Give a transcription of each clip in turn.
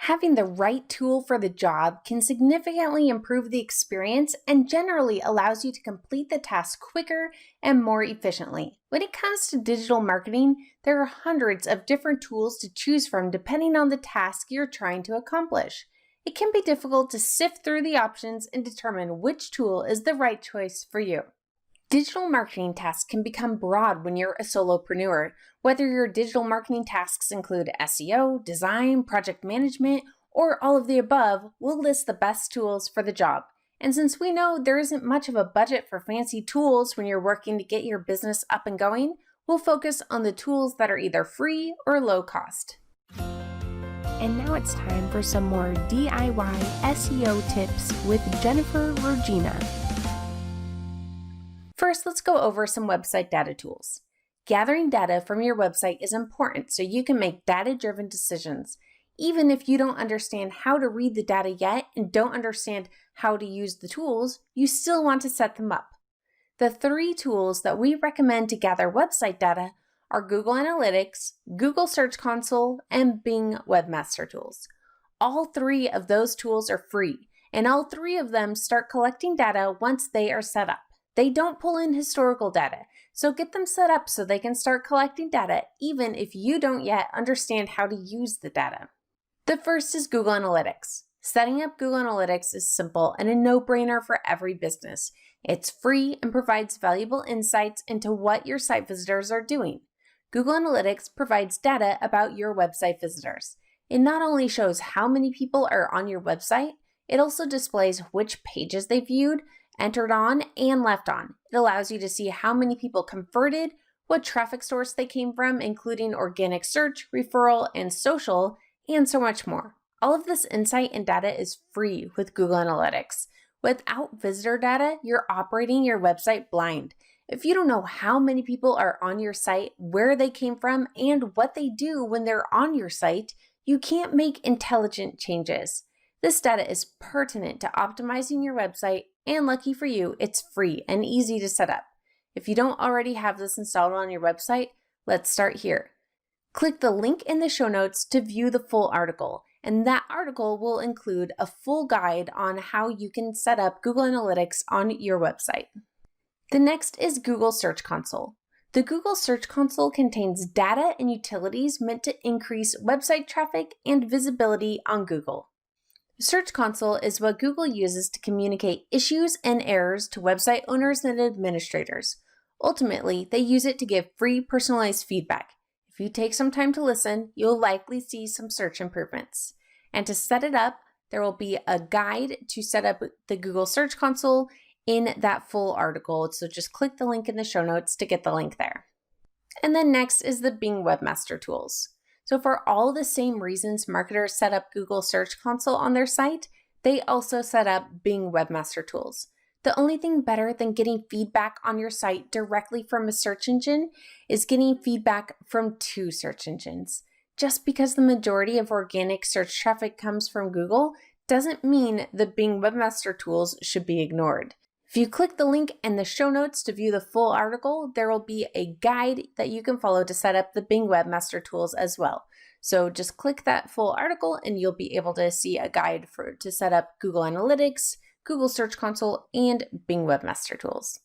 Having the right tool for the job can significantly improve the experience and generally allows you to complete the task quicker and more efficiently. When it comes to digital marketing, there are hundreds of different tools to choose from depending on the task you're trying to accomplish. It can be difficult to sift through the options and determine which tool is the right choice for you. Digital marketing tasks can become broad when you're a solopreneur. Whether your digital marketing tasks include SEO, design, project management, or all of the above, we'll list the best tools for the job. And since we know there isn't much of a budget for fancy tools when you're working to get your business up and going, we'll focus on the tools that are either free or low cost. And now it's time for some more DIY SEO tips with Jennifer Regina. First, let's go over some website data tools. Gathering data from your website is important so you can make data-driven decisions. Even if you don't understand how to read the data yet and don't understand how to use the tools, you still want to set them up. The 3 tools that we recommend to gather website data are Google Analytics, Google Search Console, and Bing Webmaster tools. All 3 of those tools are free, and all 3 of them start collecting data once they are set up. They don't pull in historical data, so get them set up so they can start collecting data even if you don't yet understand how to use the data. The first is Google Analytics. Setting up Google Analytics is simple and a no-brainer for every business. It's free and provides valuable insights into what your site visitors are doing. Google Analytics provides data about your website visitors. It not only shows how many people are on your website, it also displays which pages they viewed, entered on, and left on. It allows you to see how many people converted, what traffic source they came from, including organic search, referral, and social, and so much more. All of this insight and data is free with Google Analytics. Without visitor data, you're operating your website blind. If you don't know how many people are on your site, where they came from, and what they do when they're on your site, you can't make intelligent changes. This data is pertinent to optimizing your website, and lucky for you, it's free and easy to set up. If you don't already have this installed on your website, let's start here. Click the link in the show notes to view the full article, and that article will include a full guide on how you can set up Google Analytics on your website. The next is Google Search Console. The Google Search Console contains data and utilities meant to increase website traffic and visibility on Google. Search Console is what Google uses to communicate issues and errors to website owners and administrators. Ultimately, they use it to give free personalized feedback. If you take some time to listen, you'll likely see some search improvements. And to set it up, there will be a guide to set up the Google Search Console in that full article. So just click the link in the show notes to get the link there. And then next is the Bing Webmaster tools. So for all the same reasons marketers set up Google Search Console on their site, they also set up Bing Webmaster tools. The only thing better than getting feedback on your site directly from a search engine is getting feedback from 2 search engines. Just because the majority of organic search traffic comes from Google doesn't mean the Bing Webmaster tools should be ignored. If you click the link in the show notes to view the full article, there will be a guide that you can follow to set up the Bing Webmaster tools as well. So just click that full article and you'll be able to see a guide to set up Google Analytics, Google Search Console, and Bing Webmaster tools.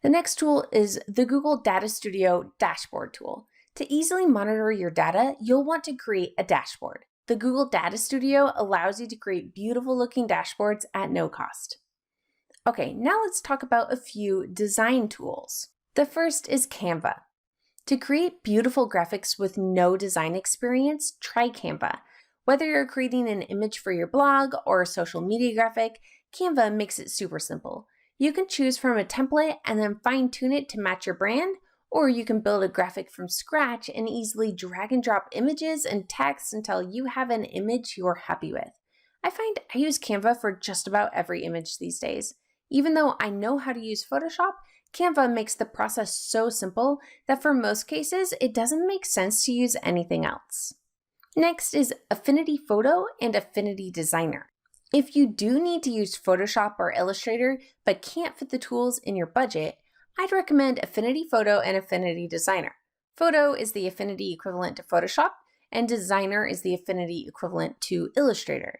The next tool is the Google Data Studio Dashboard tool. To easily monitor your data, you'll want to create a dashboard. The Google Data Studio allows you to create beautiful looking dashboards at no cost. Okay, now let's talk about a few design tools. The first is Canva. To create beautiful graphics with no design experience, try Canva. Whether you're creating an image for your blog or a social media graphic, Canva makes it super simple. You can choose from a template and then fine-tune it to match your brand, or you can build a graphic from scratch and easily drag and drop images and text until you have an image you're happy with. I find I use Canva for just about every image these days. Even though I know how to use Photoshop, Canva makes the process so simple that for most cases, it doesn't make sense to use anything else. Next is Affinity Photo and Affinity Designer. If you do need to use Photoshop or Illustrator but can't fit the tools in your budget, I'd recommend Affinity Photo and Affinity Designer. Photo is the Affinity equivalent to Photoshop, and Designer is the Affinity equivalent to Illustrator.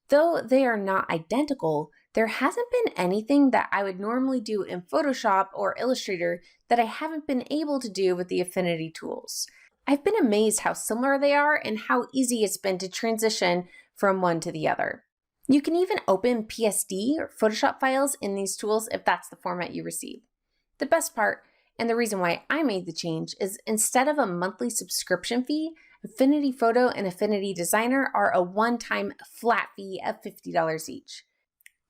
Though they are not identical, there hasn't been anything that I would normally do in Photoshop or Illustrator that I haven't been able to do with the Affinity tools. I've been amazed how similar they are and how easy it's been to transition from one to the other. You can even open PSD or Photoshop files in these tools if that's the format you receive. The best part, and the reason why I made the change, is instead of a monthly subscription fee, Affinity Photo and Affinity Designer are a one-time flat fee of $50 each.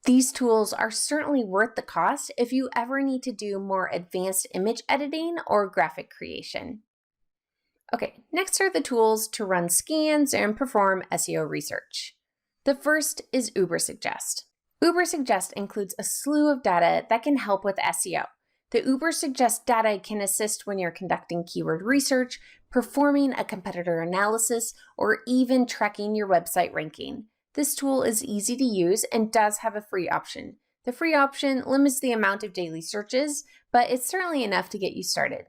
These tools are certainly worth the cost if you ever need to do more advanced image editing or graphic creation. Okay, next are the tools to run scans and perform SEO research. The first is Ubersuggest. Ubersuggest includes a slew of data that can help with SEO. The Ubersuggest data can assist when you're conducting keyword research, performing a competitor analysis, or even tracking your website ranking. This tool is easy to use and does have a free option. The free option limits the amount of daily searches, but it's certainly enough to get you started.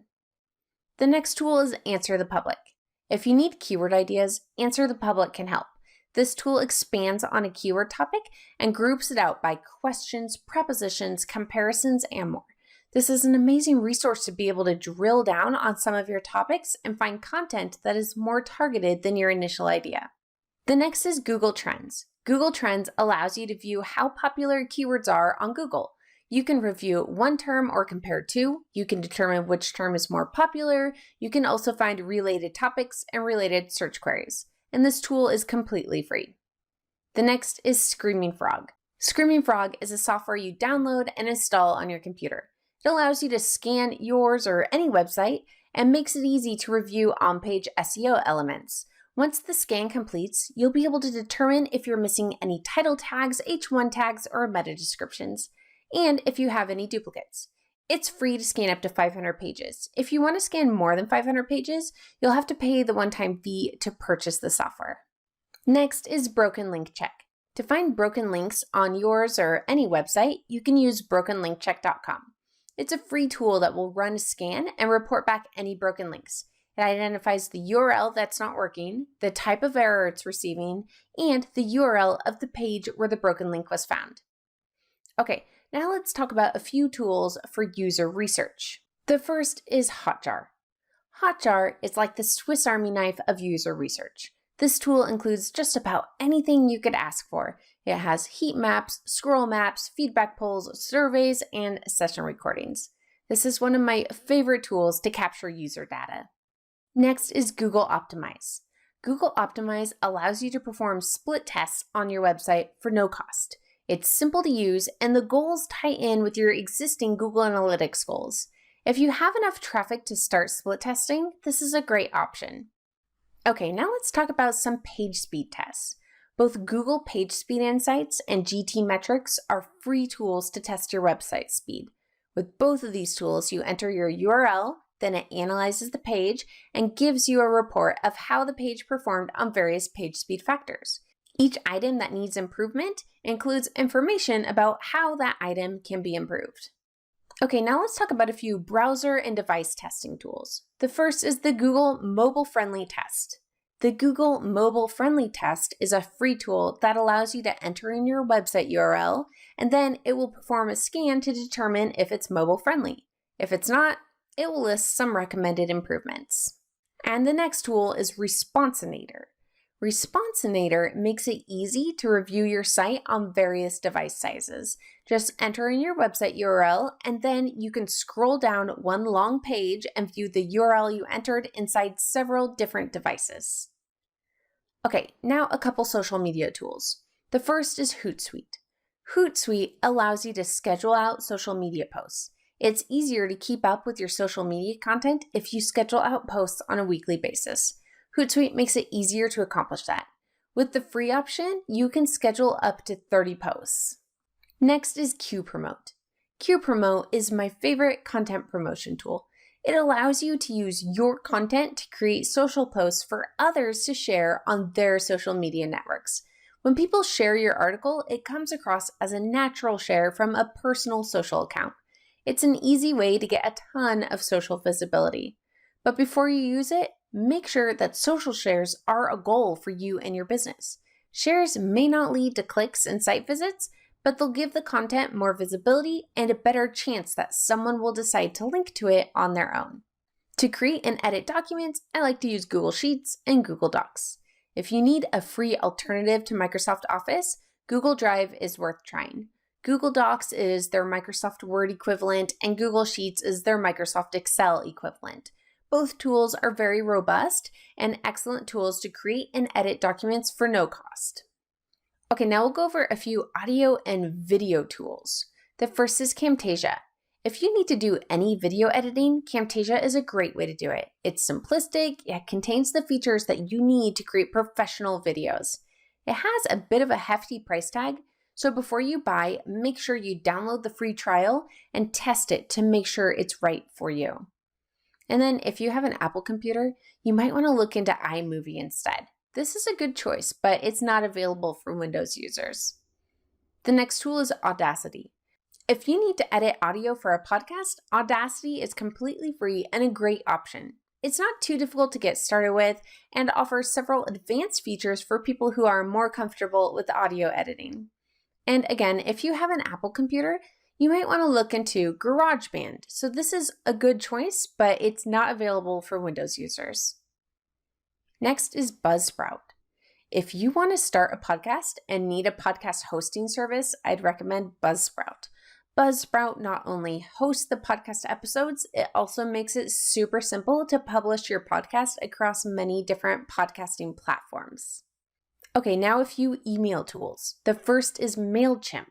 The next tool is Answer the Public. If you need keyword ideas, Answer the Public can help. This tool expands on a keyword topic and groups it out by questions, prepositions, comparisons, and more. This is an amazing resource to be able to drill down on some of your topics and find content that is more targeted than your initial idea. The next is Google Trends. Google Trends allows you to view how popular keywords are on Google. You can review one term or compare two. You can determine which term is more popular. You can also find related topics and related search queries. And this tool is completely free. The next is Screaming Frog. Screaming Frog is a software you download and install on your computer. It allows you to scan yours or any website and makes it easy to review on-page SEO elements. Once the scan completes, you'll be able to determine if you're missing any title tags, H1 tags, or meta descriptions, and if you have any duplicates. It's free to scan up to 500 pages. If you want to scan more than 500 pages, you'll have to pay the one-time fee to purchase the software. Next is Broken Link Check. To find broken links on yours or any website, you can use brokenlinkcheck.com. It's a free tool that will run a scan and report back any broken links. It identifies the URL that's not working, the type of error it's receiving, and the URL of the page where the broken link was found. Okay, now let's talk about a few tools for user research. The first is Hotjar. Hotjar is like the Swiss Army knife of user research. This tool includes just about anything you could ask for. It has heat maps, scroll maps, feedback polls, surveys, and session recordings. This is one of my favorite tools to capture user data. Next is Google Optimize. Google Optimize allows you to perform split tests on your website for no cost. It's simple to use, and the goals tie in with your existing Google Analytics goals. If you have enough traffic to start split testing, this is a great option. Okay, now let's talk about some page speed tests. Both Google PageSpeed Insights and GTmetrix are free tools to test your website speed. With both of these tools, you enter your URL, then it analyzes the page and gives you a report of how the page performed on various page speed factors. Each item that needs improvement includes information about how that item can be improved. Okay, now let's talk about a few browser and device testing tools. The first is the Google Mobile Friendly Test. The Google Mobile Friendly Test is a free tool that allows you to enter in your website URL, and then it will perform a scan to determine if it's mobile friendly. If it's not, it will list some recommended improvements. And the next tool is Responsinator. Responsinator makes it easy to review your site on various device sizes. Just enter in your website URL, and then you can scroll down one long page and view the URL you entered inside several different devices. Okay, now a couple social media tools. The first is Hootsuite. Hootsuite allows you to schedule out social media posts. It's easier to keep up with your social media content if you schedule out posts on a weekly basis. Hootsuite makes it easier to accomplish that. With the free option, you can schedule up to 30 posts. Next is QPromote. QPromote is my favorite content promotion tool. It allows you to use your content to create social posts for others to share on their social media networks. When people share your article, it comes across as a natural share from a personal social account. It's an easy way to get a ton of social visibility. But before you use it, Make sure that social shares are a goal for you and your business. Shares may not lead to clicks and site visits, but they'll give the content more visibility and a better chance that someone will decide to link to it on their own. To create and edit documents, I like to use Google Sheets and Google Docs. If you need a free alternative to Microsoft Office, Google Drive is worth trying. Google Docs is their Microsoft Word equivalent, and Google Sheets is their Microsoft Excel equivalent. Both tools are very robust and excellent tools to create and edit documents for no cost. Okay, now we'll go over a few audio and video tools. The first is Camtasia. If you need to do any video editing, Camtasia is a great way to do it. It's simplistic, it contains the features that you need to create professional videos. It has a bit of a hefty price tag, so before you buy, make sure you download the free trial and test it to make sure it's right for you. And then if you have an Apple computer, you might want to look into iMovie instead. This is a good choice, but it's not available for Windows users. The next tool is Audacity. If you need to edit audio for a podcast, Audacity is completely free and a great option. It's not too difficult to get started with and offers several advanced features for people who are more comfortable with audio editing. And again, if you have an Apple computer, you might want to look into GarageBand. So this is a good choice, but it's not available for Windows users. Next is Buzzsprout. If you want to start a podcast and need a podcast hosting service, I'd recommend Buzzsprout. Buzzsprout not only hosts the podcast episodes, it also makes it super simple to publish your podcast across many different podcasting platforms. Okay, now a few email tools. The first is Mailchimp.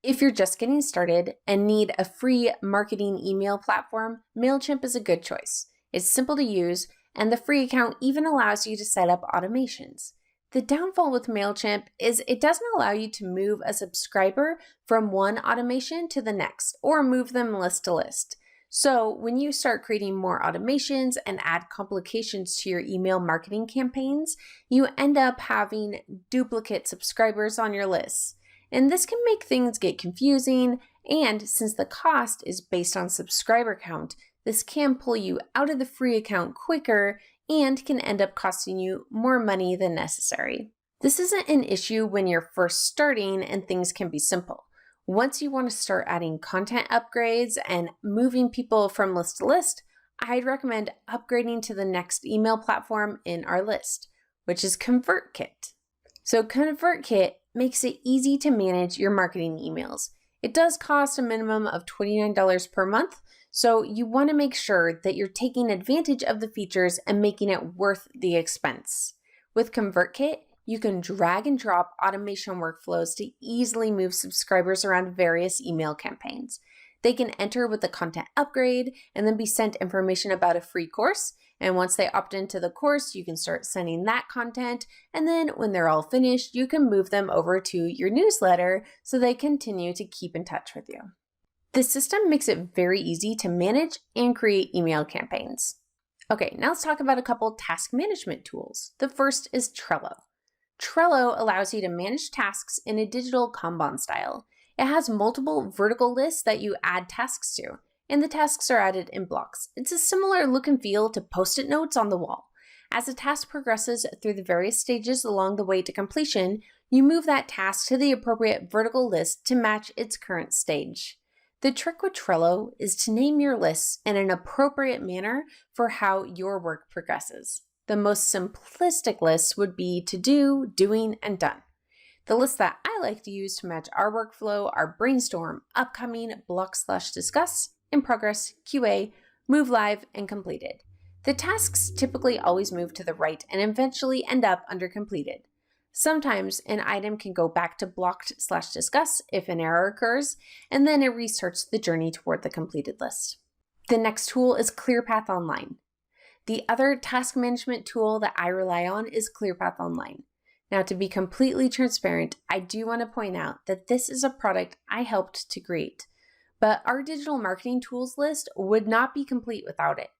If you're just getting started and need a free marketing email platform, Mailchimp is a good choice. It's simple to use, and the free account even allows you to set up automations. The downfall with Mailchimp is it doesn't allow you to move a subscriber from one automation to the next or move them list to list. So when you start creating more automations and add complications to your email marketing campaigns, you end up having duplicate subscribers on your lists. And this can make things get confusing, and since the cost is based on subscriber count, this can pull you out of the free account quicker and can end up costing you more money than necessary. This isn't an issue when you're first starting and things can be simple. Once you want to start adding content upgrades and moving people from list to list, I'd recommend upgrading to the next email platform in our list, which is ConvertKit. So ConvertKit makes it easy to manage your marketing emails. It does cost a minimum of $29 per month, so you want to make sure that you're taking advantage of the features and making it worth the expense. With ConvertKit, you can drag and drop automation workflows to easily move subscribers around various email campaigns. They can enter with a content upgrade and then be sent information about a free course. And once they opt into the course, you can start sending that content. And then when they're all finished, you can move them over to your newsletter so they continue to keep in touch with you. This system makes it very easy to manage and create email campaigns. Okay, now let's talk about a couple task management tools. The first is Trello. Trello allows you to manage tasks in a digital Kanban style. It has multiple vertical lists that you add tasks to, and the tasks are added in blocks. It's a similar look and feel to Post-it notes on the wall. As the task progresses through the various stages along the way to completion, you move that task to the appropriate vertical list to match its current stage. The trick with Trello is to name your lists in an appropriate manner for how your work progresses. The most simplistic lists would be to do, doing, and done. The lists that I like to use to match our workflow are brainstorm, upcoming, block/discuss, in progress, QA, move live, and completed. The tasks typically always move to the right and eventually end up under completed. Sometimes an item can go back to blocked/discuss if an error occurs, and then it restarts the journey toward the completed list. The next tool is ClearPath Online. The other task management tool that I rely on is ClearPath Online. Now, to be completely transparent, I do want to point out that this is a product I helped to create, but our digital marketing tools list would not be complete without it.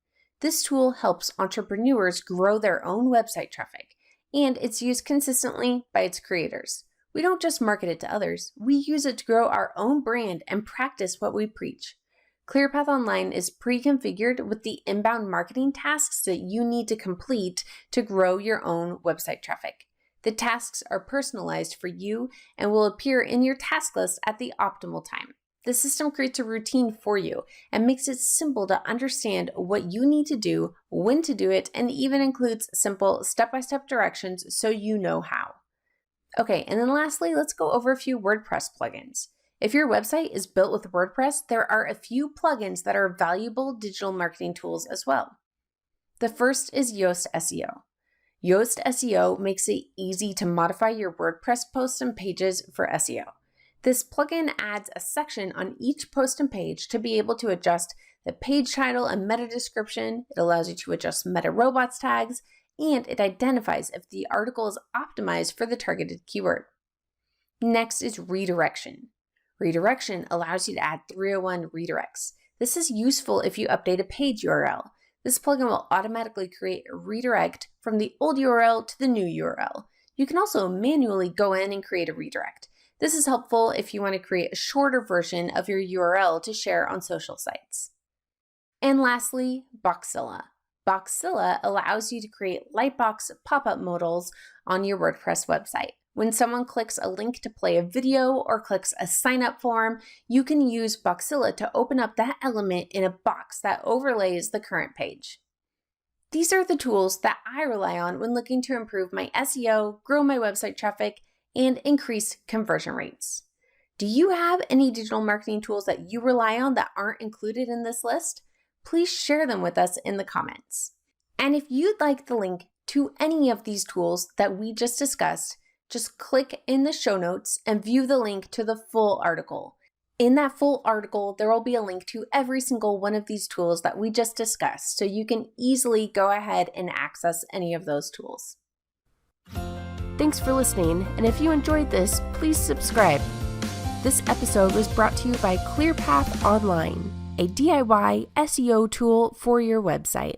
This tool helps entrepreneurs grow their own website traffic, and it's used consistently by its creators. We don't just market it to others, we use it to grow our own brand and practice what we preach. ClearPath Online is pre-configured with the inbound marketing tasks that you need to complete to grow your own website traffic. The tasks are personalized for you and will appear in your task list at the optimal time. The system creates a routine for you and makes it simple to understand what you need to do, when to do it, and even includes simple step-by-step directions so you know how. Okay, and then lastly, let's go over a few WordPress plugins. If your website is built with WordPress, there are a few plugins that are valuable digital marketing tools as well. The first is Yoast SEO. Yoast SEO makes it easy to modify your WordPress posts and pages for SEO. This plugin adds a section on each post and page to be able to adjust the page title and meta description. It allows you to adjust meta robots tags, and it identifies if the article is optimized for the targeted keyword. Next is Redirection. Redirection allows you to add 301 redirects. This is useful if you update a page URL. This plugin will automatically create a redirect from the old URL to the new URL. You can also manually go in and create a redirect. This is helpful if you want to create a shorter version of your URL to share on social sites. And lastly, Boxzilla. Boxzilla allows you to create lightbox pop-up modals on your WordPress website. When someone clicks a link to play a video or clicks a sign-up form, you can use Boxzilla to open up that element in a box that overlays the current page. These are the tools that I rely on when looking to improve my SEO, grow my website traffic, and increase conversion rates. Do you have any digital marketing tools that you rely on that aren't included in this list? Please share them with us in the comments. And if you'd like the link to any of these tools that we just discussed, just click in the show notes and view the link to the full article. In that full article, there will be a link to every single one of these tools that we just discussed, so you can easily go ahead and access any of those tools. Thanks for listening, and if you enjoyed this, please subscribe. This episode was brought to you by ClearPath Online, a DIY SEO tool for your website.